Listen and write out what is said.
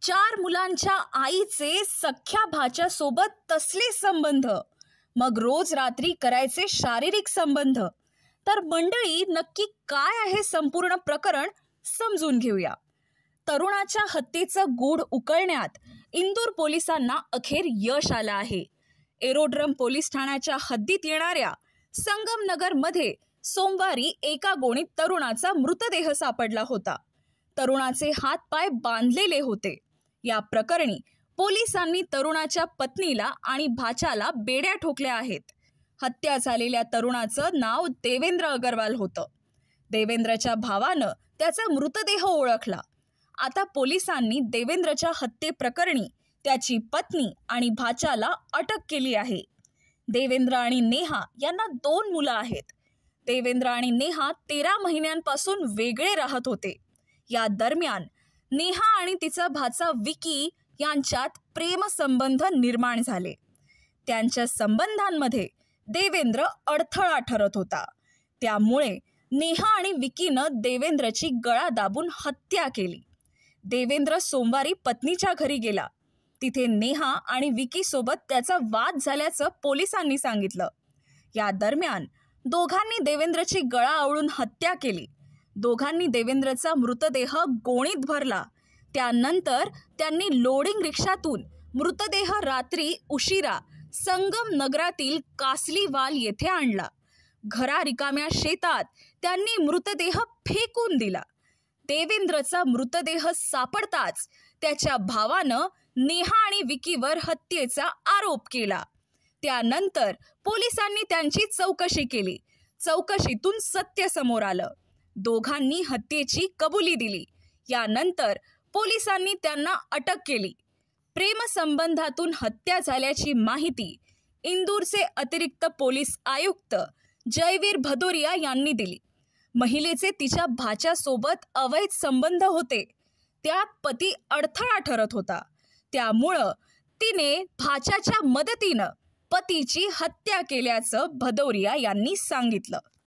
4 मुलांच्या आईचे सख्या भाच्यासोबत तसले संबंध, मग रोज रात्री करायचे शारीरिक संबंध। तर मंडळी, नक्की काय आहे संपूर्ण प्रकरण समजून घेऊया। तरुणाच्या हत्येचं गूढ उकळण्यात इंदूर पोलिसांना अखेर यश आलं आहे। एरोड्रम पोलीस ठाण्याच्या हद्दीत येणाऱ्या संगमनगरमध्ये सोमवारी एका गोणीत तरुणाचा मृतदेह सापडला होता। तरुणाचे हात पाय बांधलेले होते। या प्रकरणी पोलिसांनी तरुणाच्या पत्नीला आणि भाच्याला बेड्या ठोकल्या आहेत। हत्या झालेल्या तरुणाचं नाव देवेंद्र अग्रवाल होतं। देवेंद्रच्या भावानं त्याचा मृतदेह ओळखला। आता पोलिसांनी देवेंद्रच्या हत्येप्रकरणी त्याची पत्नी आणि भाच्याला अटक केली आहे। देवेंद्र आणि नेहा यांना 2 मुलं आहेत। देवेंद्र आणि नेहा 13 महिन्यांपासून वेगळे राहत होते। या दरम्यान नेहा आणि तिचा भाचा विकी यांच्यात प्रेमसंबंध निर्माण झाले। त्यांच्या संबंधांमध्ये देवेंद्र अडथळा ठरत होता। त्यामुळे नेहा आणि विकीनं देवेंद्रची गळा दाबून हत्या केली। देवेंद्र सोमवारी पत्नीच्या घरी गेला। तिथे नेहा आणि विकी सोबत त्याचा वाद झाल्याचं पोलिसांनी सांगितलं। या दरम्यान दोघांनी देवेंद्रची गळा आवळून हत्या केली। दोघांनी देवेंद्रचा मृतदेह गोणीत भरला। त्यानंतर त्यांनी लोडिंग रिक्षातून मृतदेह रात्री उशिरा संगमनगरातील कासलीवाल येथे आणला। घरा रिकाम्या शेतात त्यांनी मृतदेह फेकून दिला। देवेंद्रचा मृतदेह सापडताच त्याच्या भावानं नेहा आणि विकीवर हत्येचा आरोप केला। त्यानंतर पोलिसांनी त्यांची चौकशी केली। चौकशीतून सत्य समोर आलं। दोघांनी हत्येची कबुली दिली। यानंतर पोलिसांनी त्यांना अटक केली। प्रेमसंबंधातून हत्या झाल्याची माहिती इंदूरचे अतिरिक्त पोलीस आयुक्त जयवीर भदौरिया यांनी दिली। महिलेचे तिच्या भाच्यासोबत अवैध संबंध होते। त्यात पती अडथळा ठरत होता। त्यामुळं तिने भाच्याच्या मदतीनं पतीची हत्या केल्याचं भदौरिया यांनी सांगितलं।